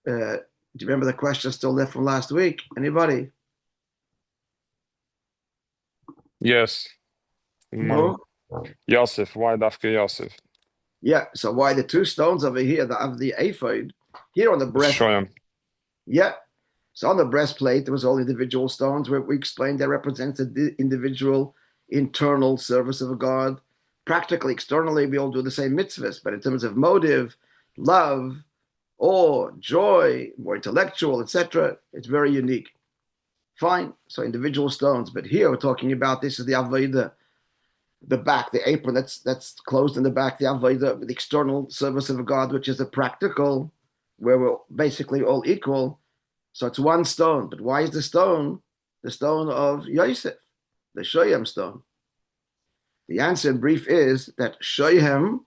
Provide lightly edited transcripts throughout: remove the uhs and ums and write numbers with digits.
Do you remember the question still there from last week? Anybody? Yes. No? Yosef, why Dafka Yosef? Yeah. So why the two stones over here that of the ephod here on the breast? Shoyam. Yeah. So on the breastplate, there was all individual stones where we explained that represents the individual internal service of God. Practically, externally, we all do the same mitzvahs, but in terms of motive, love, awe, joy, more intellectual, etc., it's very unique. Fine. So individual stones, but here we're talking about this is the avodah, the back, the apron that's closed in the back, the avodah, the external service of God, which is the practical, where we're basically all equal. So it's one stone. But why is the stone of Yosef, the Shoyam stone? The answer in brief is that Shoyam,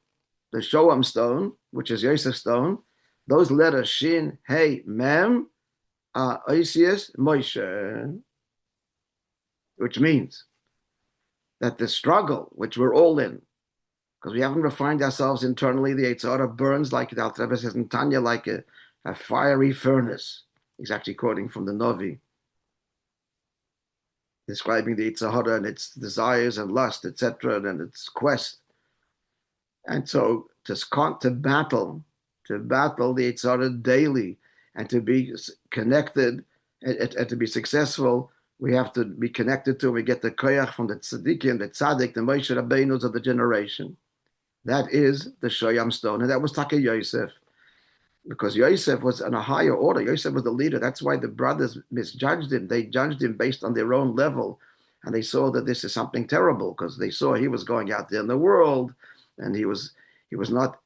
the Shoam stone, which is Yosef stone, those letters Shin, Hey, Mem, are Oisius, Moshe, which means that the struggle, which we're all in, because we haven't refined ourselves internally, the Eitzara burns like the Alter Rebbe says in Tanya, like a fiery furnace. He's actually quoting from the Novi, describing the Yitzhahara and its desires and lust, etc., and its quest. And so to battle the Yitzhahara daily and to be connected and to be successful, we have to be connected to, we get the koyach from the tzaddikim, the tzaddik, the Moshe Rabbeinus of the generation. That is the Shoyam stone. And that was Taka Yosef, because Yosef was on a higher order. Yosef was the leader. That's why the brothers misjudged him. They judged him based on their own level. And they saw that this is something terrible because they saw he was going out there in the world and he was not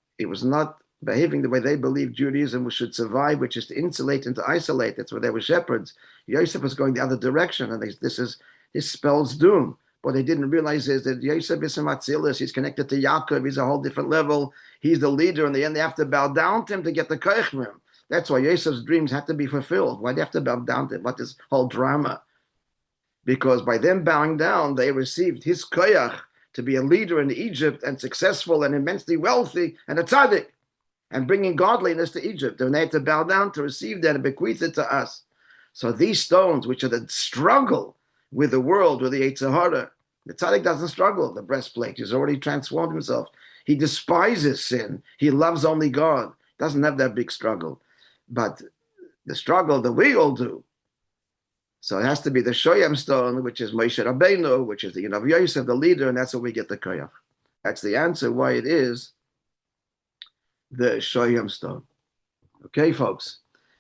behaving the way they believed Judaism should survive, which is to insulate and to isolate. That's why they were shepherds. Yosef was going the other direction, and this spells doom. What they didn't realize is that Yosef is a Matzilis. He's connected to Yaakov. He's a whole different level. He's the leader. In the end, they have to bow down to him to get the koich from him. That's why Yosef's dreams had to be fulfilled. Why do they have to bow down to him? What this whole drama? Because by them bowing down, they received his koyach to be a leader in Egypt and successful and immensely wealthy and a tzaddik and bringing godliness to Egypt. And they had to bow down to receive that and bequeath it to us. So these stones, which are the struggle with the world, with the Yetzirah, the tzaddik doesn't struggle. The breastplate, he's already transformed himself. He despises sin. He loves only God. Doesn't have that big struggle. But the struggle that we all do, so it has to be the Shoyam stone, which is Moshe Rabbeinu, which is the Yinav Yosef, the leader, and that's where we get the Koyach. That's the answer why it is the Shoyam stone. Okay, folks.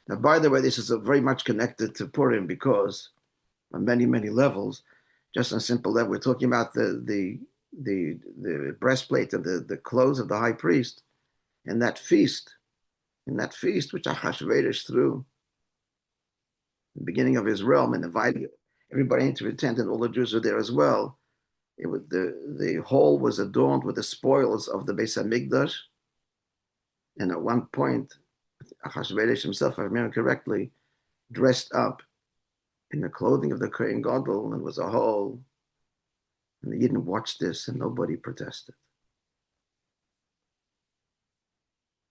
Now, by the way, this is very much connected to Purim because on many, many levels, just on a simple level, we're talking about the breastplate and the clothes of the high priest and that feast, which Achashverosh threw the beginning of his realm and invited everybody to attend, and all the Jews were there as well. The hall was adorned with the spoils of the Beis Hamikdash, and at one point, Achashverosh himself, if I remember correctly, dressed up in the clothing of the Kohen Gadol, and was a whole. And the Yidden watched this, and nobody protested.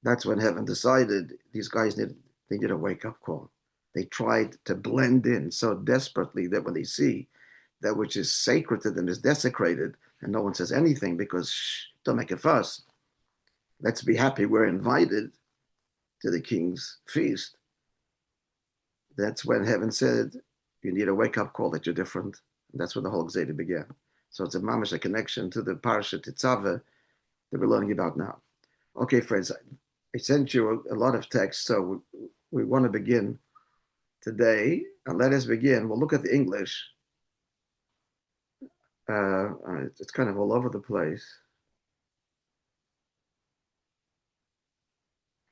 That's when heaven decided these guys needed a wake-up call. They tried to blend in so desperately that when they see that which is sacred to them is desecrated, and no one says anything because, don't make a fuss. Let's be happy we're invited to the king's feast. That's when heaven said, you need a wake-up call that you're different. And that's when the whole Gzeda began. So it's a mamash, a connection to the Parashat Tetzaveh that we're learning about now. Okay, friends, I sent you a lot of text, so we want to begin today, and let us begin. We'll look at the English. It's kind of all over the place.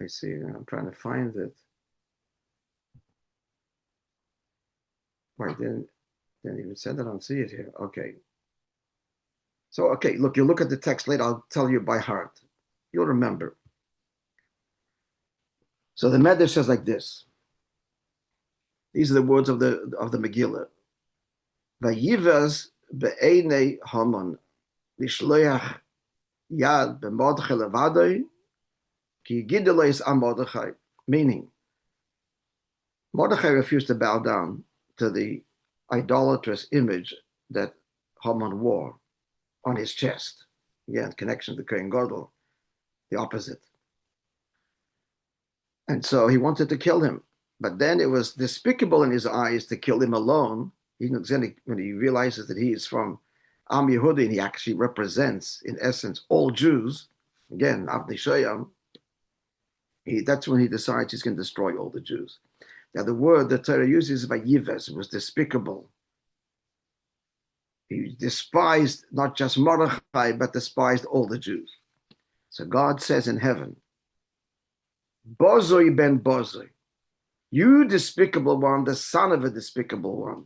I see. I'm trying to find it. Why didn't even send it? I don't see it here. Okay. So, okay, look, you look at the text later. I'll tell you by heart. You'll remember. So the Medrash says like this. These are the words of the Megillah. Vayivas be'enei Haman lishloach yad b'mordechai levadoi ki yigidu lo is am Mordechai. Meaning, Mordechai refused to bow down to the idolatrous image that Haman wore on his chest. Again, connection to Kohen Gadol, the opposite. And so he wanted to kill him. But then it was despicable in his eyes to kill him alone. When he realizes that he is from Am Yehudi and he actually represents, in essence, all Jews, again, Avnei Shoyam, that's when he decides he's going to destroy all the Jews. Now, the word the Torah uses, vayives, was despicable. He despised not just Mordechai, but despised all the Jews. So God says in heaven, Bozoi ben Bozoi, you despicable one, the son of a despicable one.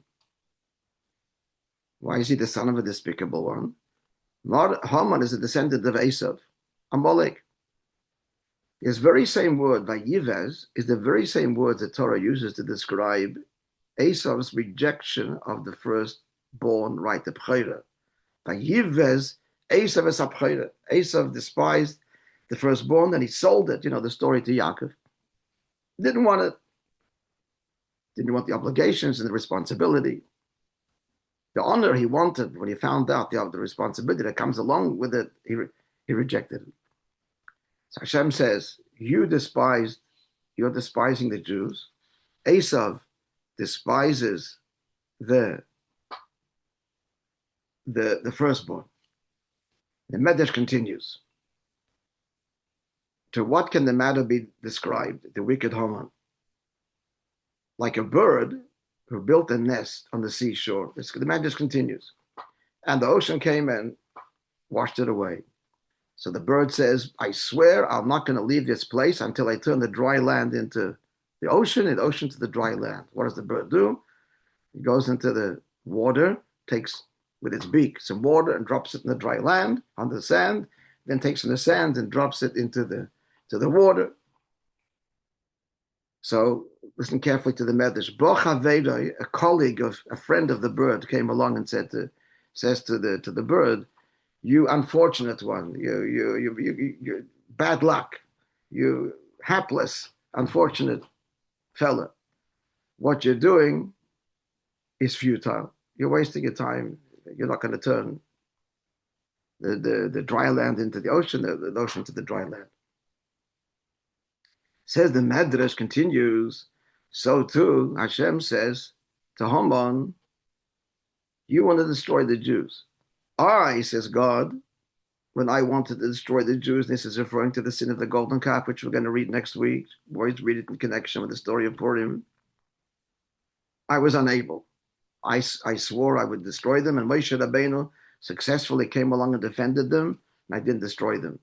Why is he the son of a despicable one? Haman is a descendant of Esav, Amalek. This very same word, vayives, is the very same word the Torah uses to describe Esav's rejection of the firstborn right, the b'chira. Vayives, Esav es b'chira. Esav despised the firstborn and he sold it, the story to Yaakov. Didn't want it. Didn't want the obligations and the responsibility. The honor he wanted when he found out the responsibility that comes along with it, he rejected it. So Hashem says, you're despising the Jews. Esav despises the firstborn. The Medrash continues. To what can the matter be described? The wicked Haman. Like a bird who built a nest on the seashore. The Medrash continues. And the ocean came and washed it away. So the bird says, I swear I'm not going to leave this place until I turn the dry land into the ocean and the ocean to the dry land. What does the bird do? It goes into the water, takes with its beak some water and drops it in the dry land on the sand, then takes from the sand and drops it into the water. So listen carefully to the Medrash. A colleague a friend of the bird came along and says to the bird, you unfortunate one, you bad luck, you hapless, unfortunate fella. What you're doing is futile. You're wasting your time. You're not going to turn the dry land into the ocean, the ocean to the dry land. Says the Medrash continues, so too Hashem says to Haman, you want to destroy the Jews. I, says God, when I wanted to destroy the Jews, this is referring to the sin of the golden calf, which we're going to read next week. Boys, read it in connection with the story of Purim. I was unable. I swore I would destroy them, and Moshe Rabbeinu successfully came along and defended them, and I didn't destroy them.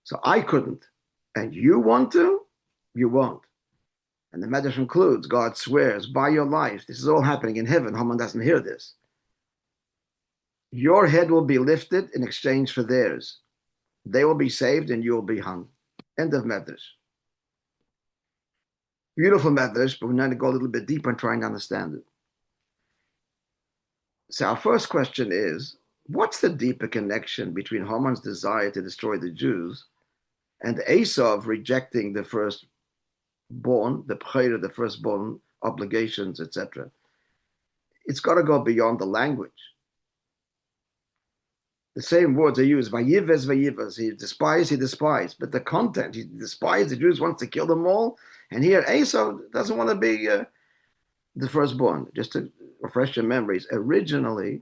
So I couldn't. And you want to? You won't. And the Medrash concludes, God swears by your life, this is all happening in heaven. Haman doesn't hear this. Your head will be lifted in exchange for theirs. They will be saved and you will be hung. End of Medrash. Beautiful Medrash, but we're going to go a little bit deeper and try and understand it. So our first question is, what's the deeper connection between Haman's desire to destroy the Jews and Esav rejecting the firstborn, the b'chira, the firstborn obligations, etc.? It's got to go beyond the language. The same words are used, vayives, vayives. He despised. But the content, he despised the Jews, wants to kill them all. And here, Esav doesn't want to be the firstborn. Just to refresh your memories, originally,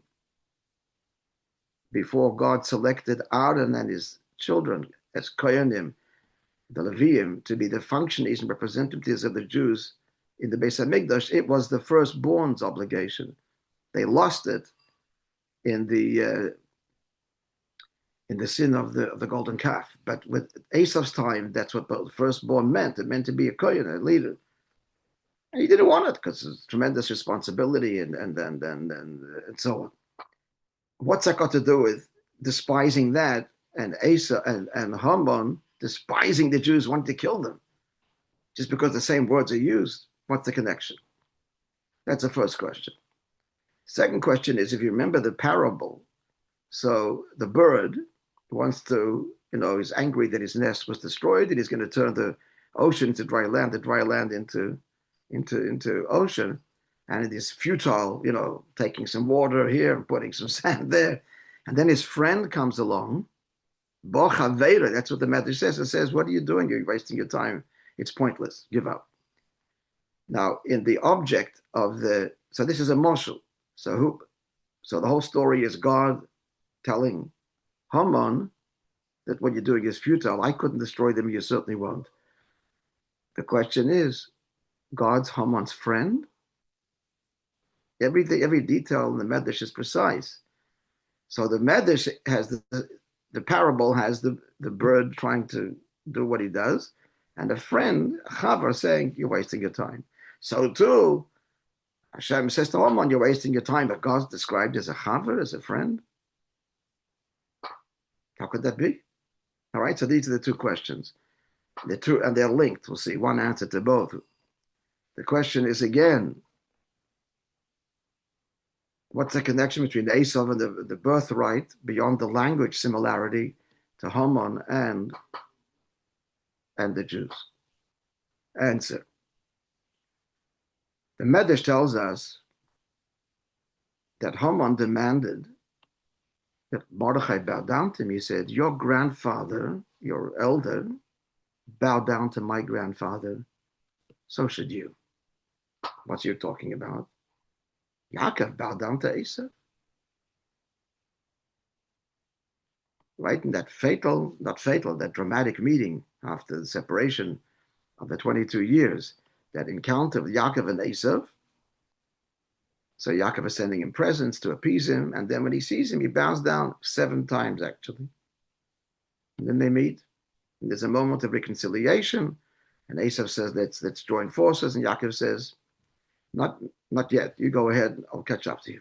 before God selected Aaron and his children as Kohanim, the Leviim, to be the functionaries and representatives of the Jews in the Beis HaMikdash, it was the firstborn's obligation. They lost it in the sin of the golden calf. But with Esav's time, that's what the firstborn meant. It meant to be a Kohen, a leader. And he didn't want it because it's tremendous responsibility and so on. What's that got to do with despising that and Esav and Haman despising the Jews, wanting to kill them? Just because the same words are used, what's the connection? That's the first question. Second question is, if you remember the parable, so the bird wants to, he's angry that his nest was destroyed and he's going to turn the ocean into dry land, the dry land into into ocean, and it is futile, taking some water here and putting some sand there. And then his friend comes along, Bocha Veda, that's what the Medrash says. It says, what are you doing? You're wasting your time. It's pointless. Give up. Now, in the object of so this is a moshel. So the whole story is God telling Haman that what you're doing is futile. I couldn't destroy them. You certainly won't. The question is, God's Haman's friend? Every detail in the Medrash is precise. So the Medrash has the parable has the bird trying to do what he does, and a friend, Chavar, saying, you're wasting your time. So too, Hashem says to Haman, you're wasting your time, but God's described as a Chavar, as a friend. How could that be? All right, so these are the two questions. They're true, and they're linked. We'll see one answer to both. The question is again, what's the connection between Esav and the birthright beyond the language similarity to Haman and the Jews? Answer. The Medrash tells us that Haman demanded that Mordechai bow down to him. He said, your grandfather, your elder, bowed down to my grandfather, so should you. What's you talking about? Yaakov bowed down to Esav. Right? In that that dramatic meeting after the separation of the 22 years, that encounter with Yaakov and Esav. So Yaakov is sending him presents to appease him, and then when he sees him, he bows down 7 times actually. And then they meet, and there's a moment of reconciliation, and Esav says, let's join forces, and Yaakov says, not yet, you go ahead, I'll catch up to you.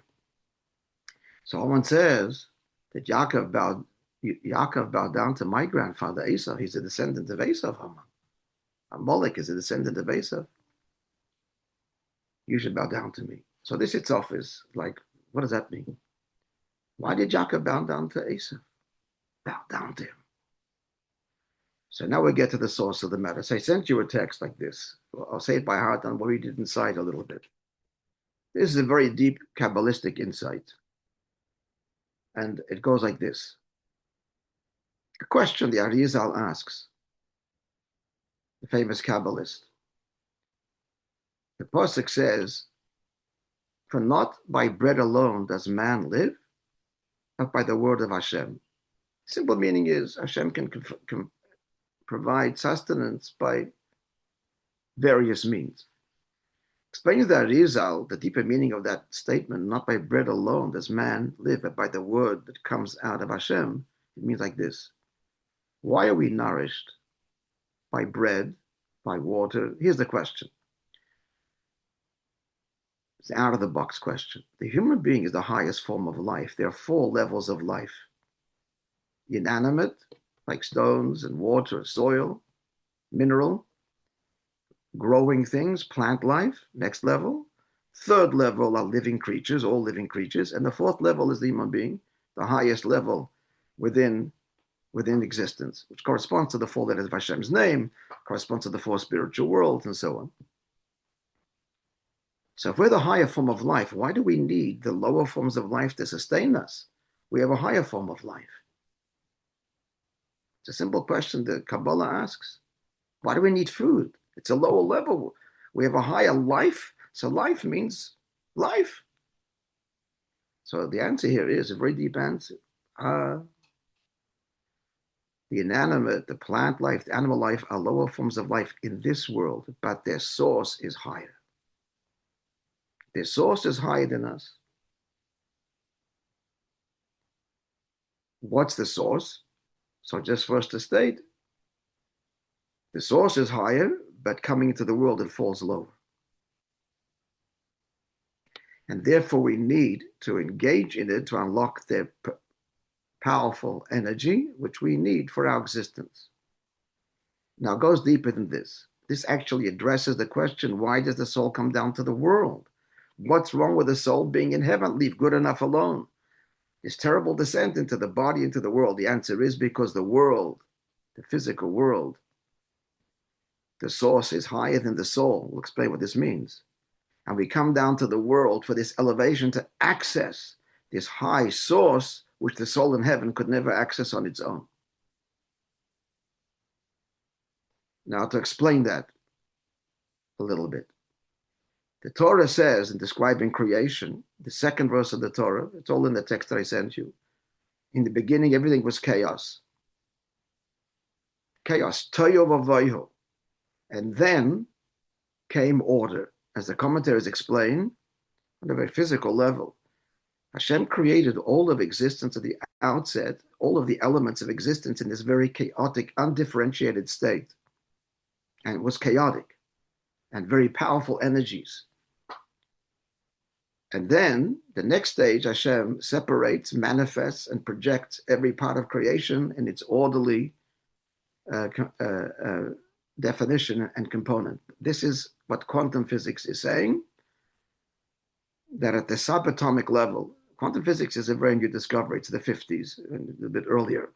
So Haman says that Yaakov bowed down to my grandfather Esav. He's a descendant of Esav, Haman. Amalek is a descendant of Esav. You should bow down to me. So this itself is like, what does that mean? Why did Yaakov bow down to Esav? Bow down to him. So now we get to the source of the matter. So I sent you a text like this. I'll say it by heart and we'll read it inside a little bit. This is a very deep Kabbalistic insight. And it goes like this. A question the Arizal asks, the famous Kabbalist. The Pasuk says, for not by bread alone does man live, but by the word of Hashem. Simple meaning is Hashem can provide sustenance by various means. Explains the Arizal, the deeper meaning of that statement, not by bread alone does man live, but by the word that comes out of Hashem. It means like this. Why are we nourished by bread, by water? Here's the question. It's an out-of-the-box question. The human being is the highest form of life. There are 4 levels of life. Inanimate, like stones and water, soil, mineral, growing things, plant life, next level. 3rd level are living creatures, all living creatures. And the 4th level is the human being, the highest level within existence, which corresponds to the 4 letters of Hashem's name, corresponds to the 4 spiritual worlds, and so on. So if we're the higher form of life, why do we need the lower forms of life to sustain us? We have a higher form of life. It's a simple question that Kabbalah asks. Why do we need food? It's a lower level. We have a higher life, so life means life. So the answer here is a very deep answer. The inanimate, the plant life, the animal life are lower forms of life in this world, but their source is higher. Their source is higher than us. What's the source? So just first to state, the source is higher, but coming into the world, it falls lower. And therefore we need to engage in it to unlock their powerful energy, which we need for our existence. Now it goes deeper than this. This actually addresses the question, why does the soul come down to the world? What's wrong with the soul being in heaven? Leave good enough alone. This terrible descent into the body, into the world. The answer is because the world, the physical world, The source is higher than the soul. We'll explain what this means. And we come down to the world for this elevation to access this high source, which the soul in heaven could never access on its own. Now, to explain that a little bit, the Torah says in describing creation, the second verse of the Torah, it's all in the text that I sent you. In the beginning, everything was chaos. Chaos, toyo vavoyo. And then came order. As the commentaries explain, on a very physical level, Hashem created all of existence at the outset, all of the elements of existence in this very chaotic, undifferentiated state. And it was chaotic and very powerful energies. And then the next stage, Hashem separates, manifests, and projects every part of creation in its orderly definition and component. This is what quantum physics is saying, that at the subatomic level, quantum physics is a very new discovery. It's the 50s, and a bit earlier.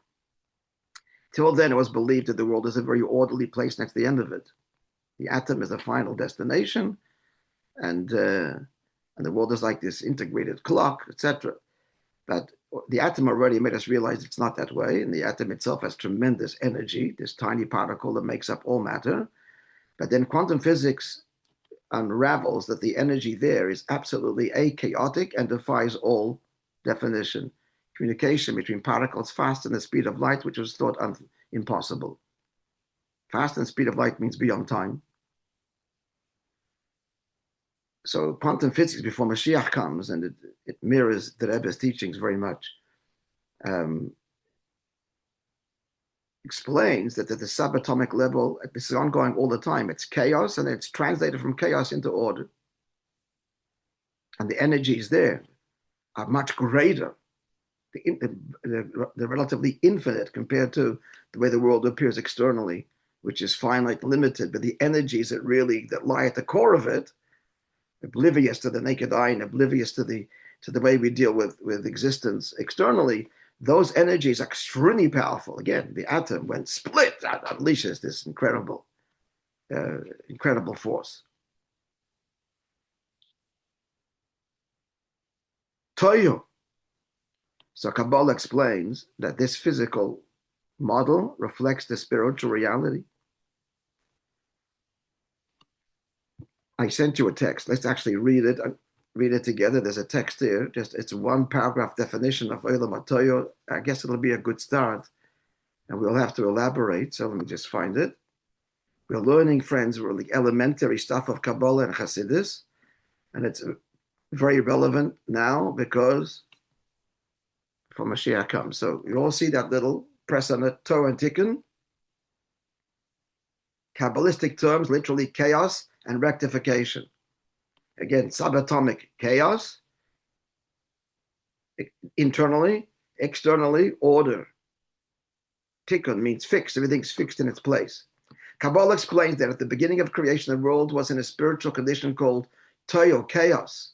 Till then, it was believed that the world is a very orderly place next to the end of it. The atom is the final destination, and the world is like this integrated clock, etc. But the atom already made us realize it's not that way, and the atom itself has tremendous energy, this tiny particle that makes up all matter. But then quantum physics unravels that the energy there is absolutely chaotic and defies all definition. Communication between particles faster than the speed of light, which was thought impossible. Fast and speed of light means beyond time. So quantum physics, before Mashiach comes, and it mirrors the Rebbe's teachings very much, explains that at the subatomic level, this is ongoing all the time. It's chaos, and it's translated from chaos into order. And the energies there are much greater, the relatively infinite compared to the way the world appears externally, which is finite, limited. But the energies that lie at the core of it, oblivious to the naked eye and oblivious to the way we deal with existence externally, those energies are extremely powerful. Again, the atom, when split, unleashes this incredible force. Toyo. So Kabbalah explains that this physical model reflects the spiritual reality. I sent you a text. Let's actually read it together. There's a text here. It's a one paragraph definition of Olam HaToyo. I guess it'll be a good start, and we'll have to elaborate. So let me just find it. We're learning, friends, really elementary stuff of Kabbalah and Hasidus, and it's very relevant now because before Mashiach comes. So you all see that little press on it, Torah and Tikkun. Kabbalistic terms, literally chaos and rectification. Again, subatomic chaos, internally, externally, order. Tikkun means fixed, everything's fixed in its place. Kabbalah explains that at the beginning of creation, the world was in a spiritual condition called toyo, chaos,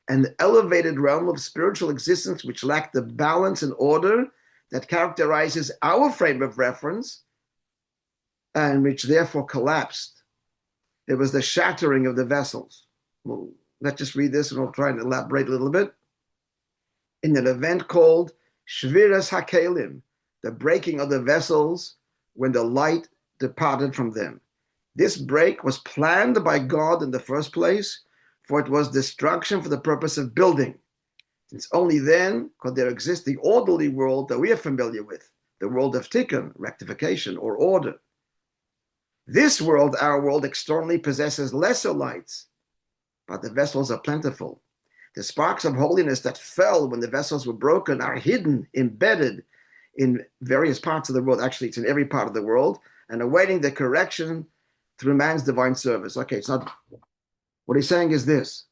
an elevated realm of spiritual existence which lacked the balance and order that characterizes our frame of reference and which therefore collapsed. There was the shattering of the vessels. Well, let's just read this and we'll try and elaborate a little bit. In an event called Shviras HaKelim, the breaking of the vessels when the light departed from them. This break was planned by God in the first place, for it was destruction for the purpose of building. Since only then could there exist the orderly world that we are familiar with, the world of tikkun, rectification, or order. This world, our world, externally possesses lesser lights, but the vessels are plentiful. The sparks of holiness that fell when the vessels were broken are hidden, embedded in various parts of the world. Actually, it's in every part of the world, and awaiting the correction through man's divine service. Okay, it's not. What he's saying is this.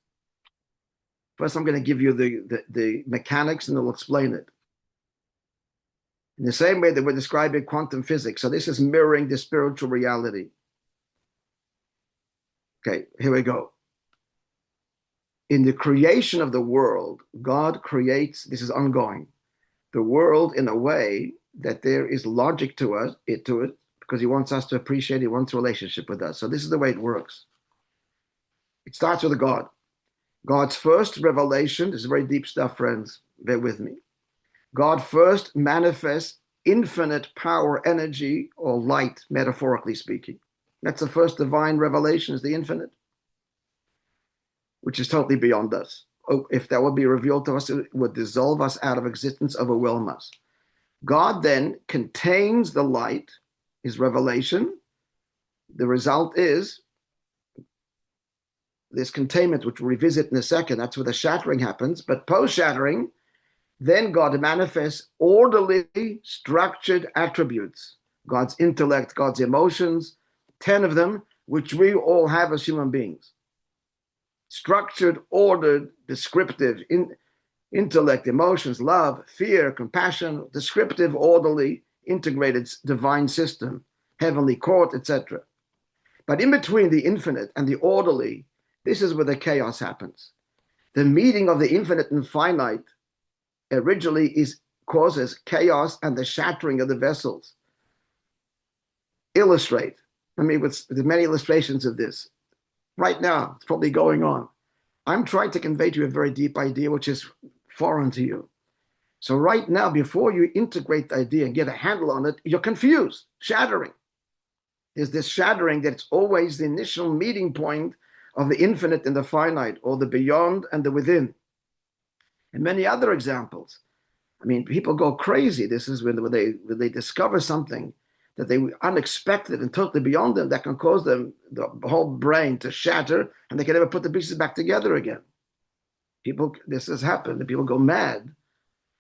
First, I'm going to give you the mechanics, and I'll explain it. In the same way that we're describing quantum physics, so this is mirroring the spiritual reality. Okay, here we go. In the creation of the world, God creates, this is ongoing, the world in a way that there is logic to it, because he wants us to appreciate, he wants a relationship with us. So this is the way it works. It starts with a God. God's first revelation, this is very deep stuff, friends, bear with me. God first manifests infinite power, energy, or light, metaphorically speaking. That's the first divine revelation, is the infinite, which is totally beyond us. Oh, if that would be revealed to us, it would dissolve us out of existence, overwhelm us. God then contains the light, his revelation. The result is this containment, which we'll revisit in a second. That's where the shattering happens. But post-shattering, then God manifests orderly, structured attributes. God's intellect, God's emotions, 10 of them, which we all have as human beings. Structured, ordered, descriptive, intellect, emotions, love, fear, compassion, descriptive, orderly, integrated divine system, heavenly court, etc. But in between the infinite and the orderly, this is where the chaos happens. The meeting of the infinite and finite originally causes chaos and the shattering of the vessels. Illustrate. There's many illustrations of this. Right now, it's probably going on. I'm trying to convey to you a very deep idea which is foreign to you. So right now, before you integrate the idea and get a handle on it, you're confused, shattering. There's this shattering that's always the initial meeting point of the infinite and the finite, or the beyond and the within. And many other examples. People go crazy. This is when they discover something that they were unexpected and totally beyond them, that can cause them, the whole brain to shatter, and they can never put the pieces back together again. This has happened, and people go mad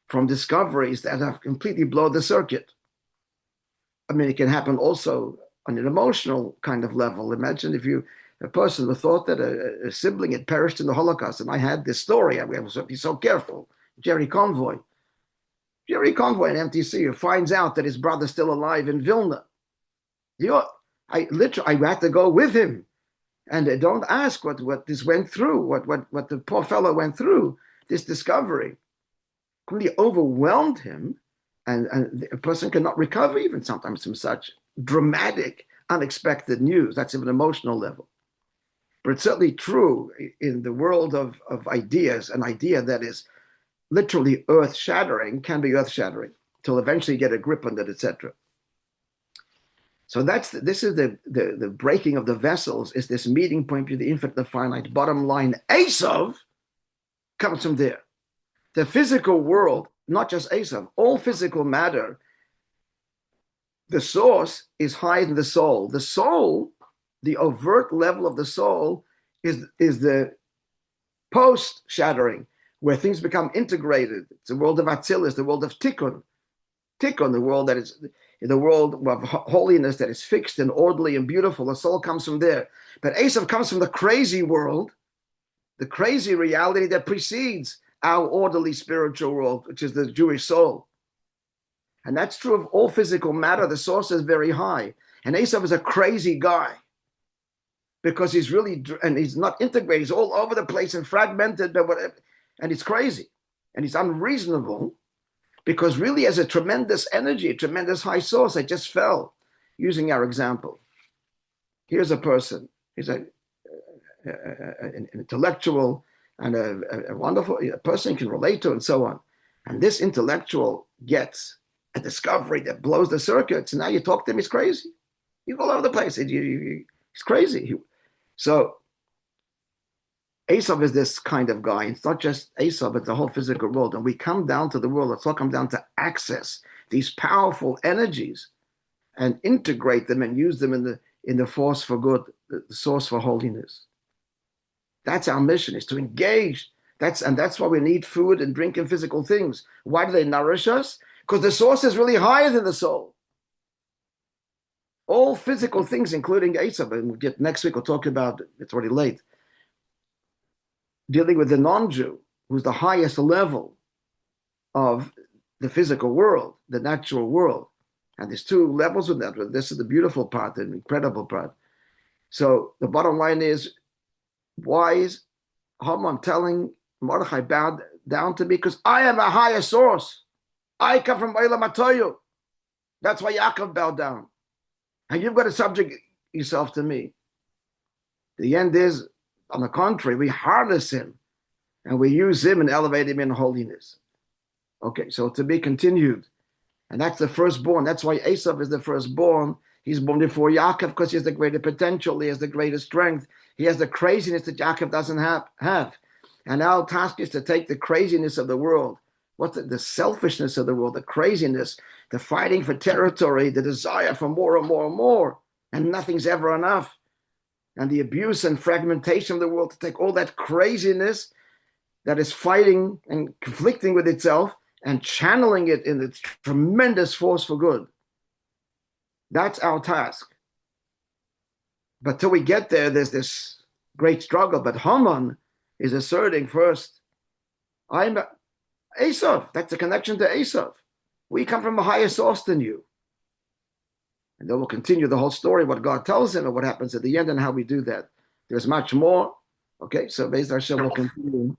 from discoveries that have completely blown the circuit. It can happen also on an emotional kind of level. Imagine if a person who thought that a sibling had perished in the Holocaust, and I had this story, I have to be so careful. Jerry Convoy in MTC, who finds out that his brother's still alive in Vilna. I had to go with him. And don't ask what this went through, what the poor fellow went through, this discovery. Completely overwhelmed him, and a person cannot recover even sometimes from such dramatic, unexpected news. That's an emotional level. But it's certainly true in the world of ideas. An idea that is literally earth-shattering can be earth-shattering till eventually you get a grip on it, etc. So this is the breaking of the vessels, is this meeting point between the infinite and the finite. Bottom line, Esav comes from there. The physical world, not just Esav, all physical matter, the source is higher than the soul. The soul, the overt level of the soul, is the post-shattering, where things become integrated. It's the world of Atzilus, the world of Tikkun. Tikkun, the world that is the world of holiness that is fixed and orderly and beautiful. The soul comes from there. But Esav comes from the crazy world, the crazy reality that precedes our orderly spiritual world, which is the Jewish soul. And that's true of all physical matter. The source is very high. And Esav is a crazy guy because he's not integrated. He's all over the place and fragmented, but whatever. And he's crazy and he's unreasonable because really has a tremendous energy, a tremendous high source. I just fell using our example. Here's a person. He's an intellectual and a wonderful person you can relate to and so on. And this intellectual gets a discovery that blows the circuits. And now you talk to him, he's crazy. He's all over the place. He's crazy. So Esav is this kind of guy. It's not just Esav, it's the whole physical world. And we come down to the world, let's all come down to access these powerful energies and integrate them and use them in the force for good, the source for holiness. That's our mission, is to engage. That's why we need food and drink and physical things. Why do they nourish us? Because the source is really higher than the soul. All physical things, including Esav, and we'll get next week, we'll talk about, it's already late, dealing with the non-Jew, who's the highest level of the physical world, the natural world. And there's two levels of that. This is the beautiful part, the incredible part. So the bottom line is, why is Haman telling Mordechai, bow down to me? Because I am a higher source. I come from Olam Atoyu. That's why Yaakov bowed down. And you've got to subject yourself to me. The end is, on the contrary, we harness him and we use him and elevate him in holiness. Okay, so to be continued. And that's the firstborn. That's why Esav is the firstborn. He's born before Yaakov because he has the greater potential. He has the greater strength. He has the craziness that Yaakov doesn't have. And our task is to take the craziness of the world, what's the selfishness of the world, the craziness, the fighting for territory, the desire for more and more and more, and nothing's ever enough. And the abuse and fragmentation of the world, to take all that craziness that is fighting and conflicting with itself and channeling it in its tremendous force for good. That's our task. But till we get there, there's this great struggle. But Haman is asserting first, I'm Esav. That's a connection to Esav. We come from a higher source than you. And then we'll continue the whole story, what God tells him and what happens at the end and how we do that. There's much more. Okay, so Be'ez Hashem will continue